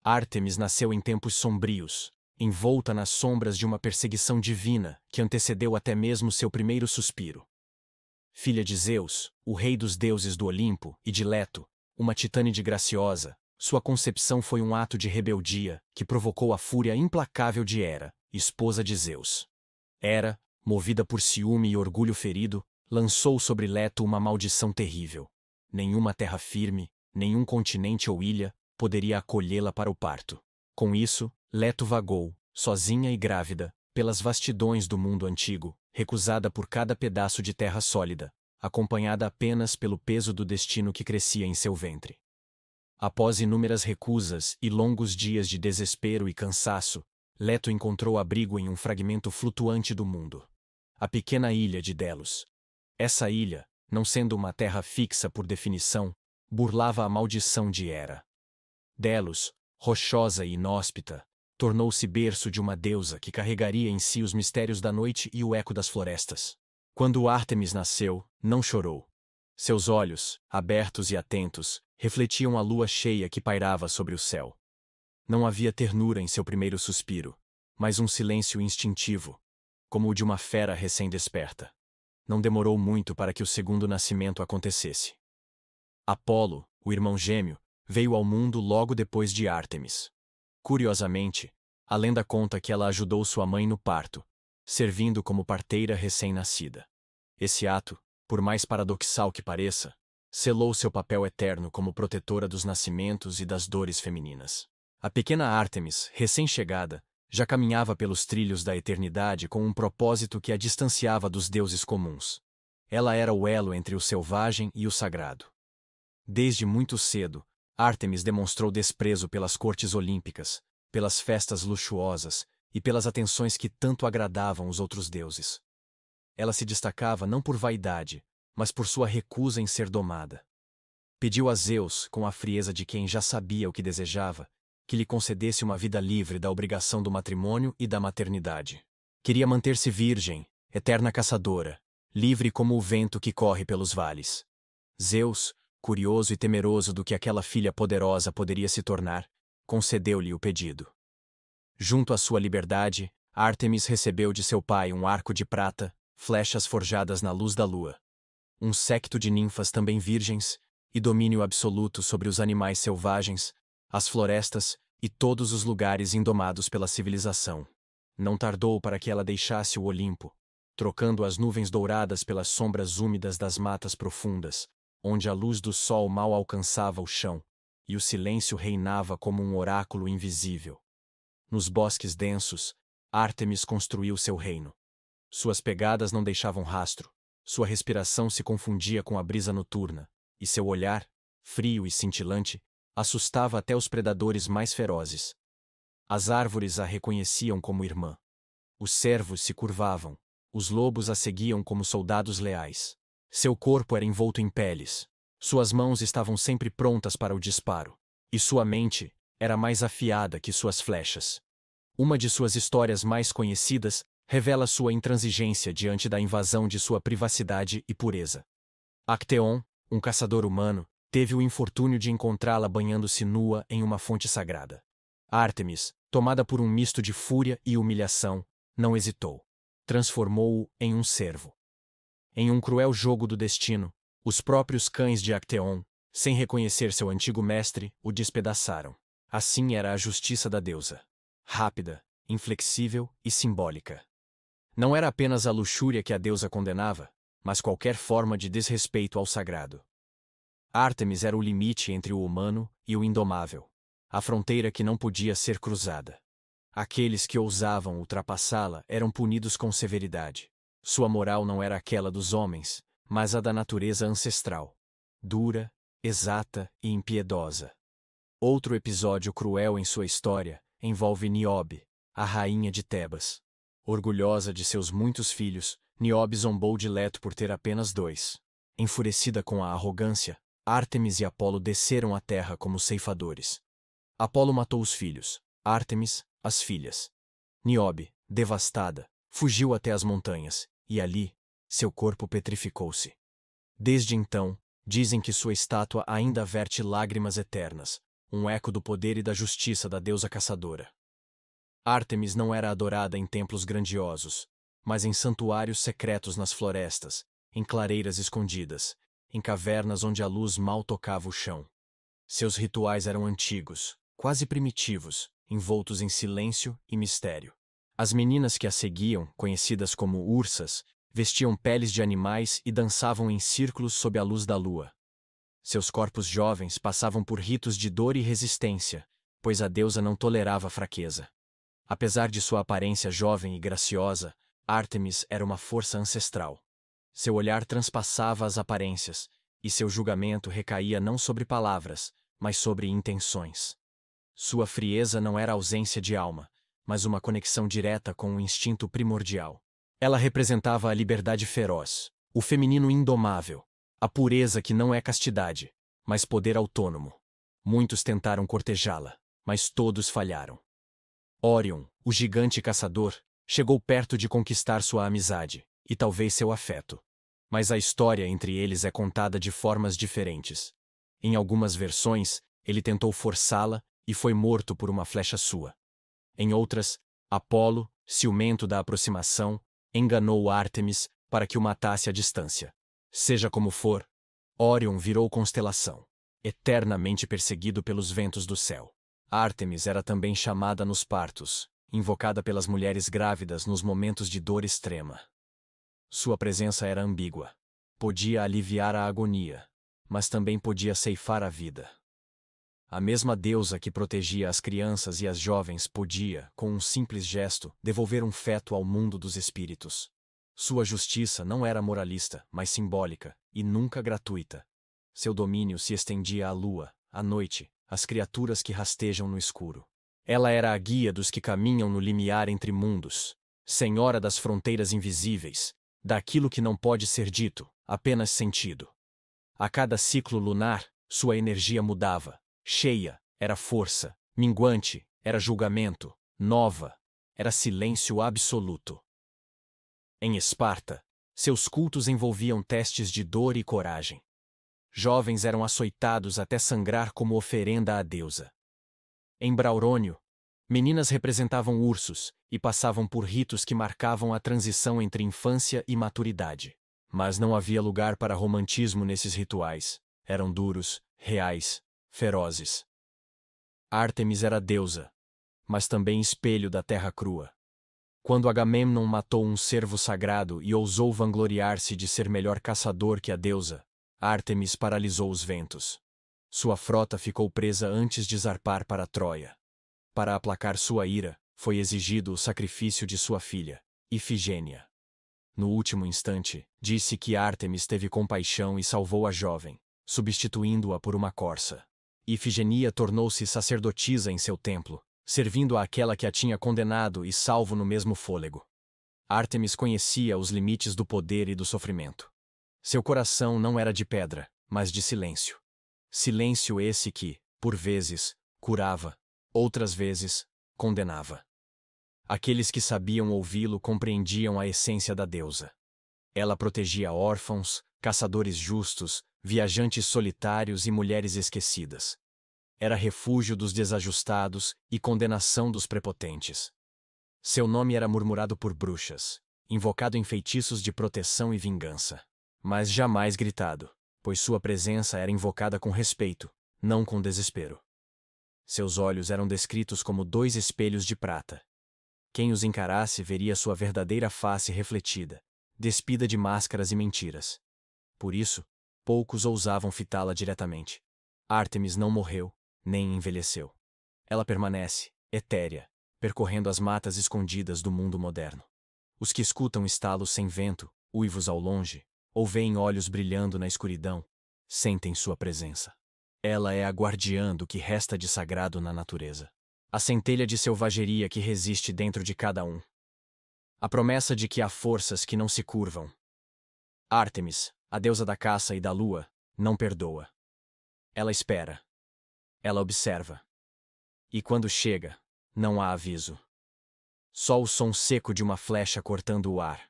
Ártemis nasceu em tempos sombrios, envolta nas sombras de uma perseguição divina que antecedeu até mesmo seu primeiro suspiro. Filha de Zeus, o rei dos deuses do Olimpo, e de Leto, uma titânide graciosa, sua concepção foi um ato de rebeldia que provocou a fúria implacável de Hera, esposa de Zeus. Hera, movida por ciúme e orgulho ferido, lançou sobre Leto uma maldição terrível. Nenhuma terra firme, nenhum continente ou ilha, poderia acolhê-la para o parto. Com isso, Leto vagou, sozinha e grávida, pelas vastidões do mundo antigo, recusada por cada pedaço de terra sólida, acompanhada apenas pelo peso do destino que crescia em seu ventre. Após inúmeras recusas e longos dias de desespero e cansaço, Leto encontrou abrigo em um fragmento flutuante do mundo. A pequena ilha de Delos. Essa ilha, não sendo uma terra fixa por definição, burlava a maldição de Hera. Delos, rochosa e inóspita, tornou-se berço de uma deusa que carregaria em si os mistérios da noite e o eco das florestas. Quando Ártemis nasceu, não chorou. Seus olhos, abertos e atentos, refletiam a lua cheia que pairava sobre o céu. Não havia ternura em seu primeiro suspiro, mas um silêncio instintivo, como o de uma fera recém-desperta. Não demorou muito para que o segundo nascimento acontecesse. Apolo, o irmão gêmeo, veio ao mundo logo depois de Ártemis. Curiosamente, a lenda conta que ela ajudou sua mãe no parto, servindo como parteira recém-nascida. Esse ato, por mais paradoxal que pareça, selou seu papel eterno como protetora dos nascimentos e das dores femininas. A pequena Ártemis, recém-chegada, já caminhava pelos trilhos da eternidade com um propósito que a distanciava dos deuses comuns. Ela era o elo entre o selvagem e o sagrado. Desde muito cedo, Ártemis demonstrou desprezo pelas cortes olímpicas, pelas festas luxuosas e pelas atenções que tanto agradavam os outros deuses. Ela se destacava não por vaidade, mas por sua recusa em ser domada. Pediu a Zeus, com a frieza de quem já sabia o que desejava, que lhe concedesse uma vida livre da obrigação do matrimônio e da maternidade. Queria manter-se virgem, eterna caçadora, livre como o vento que corre pelos vales. Zeus, curioso e temeroso do que aquela filha poderosa poderia se tornar, concedeu-lhe o pedido. Junto à sua liberdade, Ártemis recebeu de seu pai um arco de prata, flechas forjadas na luz da lua, um séquito de ninfas também virgens, e domínio absoluto sobre os animais selvagens, as florestas e todos os lugares indomados pela civilização. Não tardou para que ela deixasse o Olimpo, trocando as nuvens douradas pelas sombras úmidas das matas profundas, onde a luz do sol mal alcançava o chão, e o silêncio reinava como um oráculo invisível. Nos bosques densos, Ártemis construiu seu reino. Suas pegadas não deixavam rastro, sua respiração se confundia com a brisa noturna, e seu olhar, frio e cintilante, assustava até os predadores mais ferozes. As árvores a reconheciam como irmã. Os cervos se curvavam, os lobos a seguiam como soldados leais. Seu corpo era envolto em peles, suas mãos estavam sempre prontas para o disparo, e sua mente era mais afiada que suas flechas. Uma de suas histórias mais conhecidas revela sua intransigência diante da invasão de sua privacidade e pureza. Acteon, um caçador humano, teve o infortúnio de encontrá-la banhando-se nua em uma fonte sagrada. Ártemis, tomada por um misto de fúria e humilhação, não hesitou. Transformou-o em um cervo. Em um cruel jogo do destino, os próprios cães de Acteon, sem reconhecer seu antigo mestre, o despedaçaram. Assim era a justiça da deusa. Rápida, inflexível e simbólica. Não era apenas a luxúria que a deusa condenava, mas qualquer forma de desrespeito ao sagrado. Ártemis era o limite entre o humano e o indomável, a fronteira que não podia ser cruzada. Aqueles que ousavam ultrapassá-la eram punidos com severidade. Sua moral não era aquela dos homens, mas a da natureza ancestral, dura, exata e impiedosa. Outro episódio cruel em sua história envolve Níobe, a rainha de Tebas. Orgulhosa de seus muitos filhos, Níobe zombou de Leto por ter apenas 2. Enfurecida com a arrogância, Ártemis e Apolo desceram à terra como ceifadores. Apolo matou os filhos, Ártemis, as filhas. Níobe, devastada, fugiu até as montanhas, e ali, seu corpo petrificou-se. Desde então, dizem que sua estátua ainda verte lágrimas eternas, um eco do poder e da justiça da deusa caçadora. Ártemis não era adorada em templos grandiosos, mas em santuários secretos nas florestas, em clareiras escondidas, em cavernas onde a luz mal tocava o chão. Seus rituais eram antigos, quase primitivos, envoltos em silêncio e mistério. As meninas que a seguiam, conhecidas como ursas, vestiam peles de animais e dançavam em círculos sob a luz da lua. Seus corpos jovens passavam por ritos de dor e resistência, pois a deusa não tolerava fraqueza. Apesar de sua aparência jovem e graciosa, Ártemis era uma força ancestral. Seu olhar transpassava as aparências, e seu julgamento recaía não sobre palavras, mas sobre intenções. Sua frieza não era ausência de alma, mas uma conexão direta com o instinto primordial. Ela representava a liberdade feroz, o feminino indomável, a pureza que não é castidade, mas poder autônomo. Muitos tentaram cortejá-la, mas todos falharam. Órion, o gigante caçador, chegou perto de conquistar sua amizade, e talvez seu afeto. Mas a história entre eles é contada de formas diferentes. Em algumas versões, ele tentou forçá-la e foi morto por uma flecha sua. Em outras, Apolo, ciumento da aproximação, enganou Ártemis para que o matasse à distância. Seja como for, Órion virou constelação, eternamente perseguido pelos ventos do céu. Ártemis era também chamada nos partos, invocada pelas mulheres grávidas nos momentos de dor extrema. Sua presença era ambígua. Podia aliviar a agonia, mas também podia ceifar a vida. A mesma deusa que protegia as crianças e as jovens podia, com um simples gesto, devolver um feto ao mundo dos espíritos. Sua justiça não era moralista, mas simbólica, e nunca gratuita. Seu domínio se estendia à lua, à noite, às criaturas que rastejam no escuro. Ela era a guia dos que caminham no limiar entre mundos, senhora das fronteiras invisíveis, daquilo que não pode ser dito, apenas sentido. A cada ciclo lunar, sua energia mudava. Cheia, era força, minguante, era julgamento, nova, era silêncio absoluto. Em Esparta, seus cultos envolviam testes de dor e coragem. Jovens eram açoitados até sangrar como oferenda à deusa. Em Braurônio, meninas representavam ursos e passavam por ritos que marcavam a transição entre infância e maturidade. Mas não havia lugar para romantismo nesses rituais. Eram duros, reais, ferozes. Ártemis era deusa, mas também espelho da terra crua. Quando Agamemnon matou um cervo sagrado e ousou vangloriar-se de ser melhor caçador que a deusa, Ártemis paralisou os ventos. Sua frota ficou presa antes de zarpar para Troia. Para aplacar sua ira, foi exigido o sacrifício de sua filha, Ifigênia. No último instante, disse que Ártemis teve compaixão e salvou a jovem, substituindo-a por uma corça. Ifigenia tornou-se sacerdotisa em seu templo, servindo àquela que a tinha condenado e salvo no mesmo fôlego. Ártemis conhecia os limites do poder e do sofrimento. Seu coração não era de pedra, mas de silêncio. Silêncio esse que, por vezes, curava, outras vezes, condenava. Aqueles que sabiam ouvi-lo compreendiam a essência da deusa. Ela protegia órfãos, caçadores justos, viajantes solitários e mulheres esquecidas. Era refúgio dos desajustados e condenação dos prepotentes. Seu nome era murmurado por bruxas, invocado em feitiços de proteção e vingança. Mas jamais gritado, pois sua presença era invocada com respeito, não com desespero. Seus olhos eram descritos como dois espelhos de prata. Quem os encarasse veria sua verdadeira face refletida, despida de máscaras e mentiras. Por isso, poucos ousavam fitá-la diretamente. Ártemis não morreu, nem envelheceu. Ela permanece, etérea, percorrendo as matas escondidas do mundo moderno. Os que escutam estalos sem vento, uivos ao longe, ou veem olhos brilhando na escuridão, sentem sua presença. Ela é a guardiã do que resta de sagrado na natureza. A centelha de selvageria que resiste dentro de cada um. A promessa de que há forças que não se curvam. Ártemis, a deusa da caça e da lua, não perdoa. Ela espera. Ela observa. E quando chega, não há aviso. Só o som seco de uma flecha cortando o ar.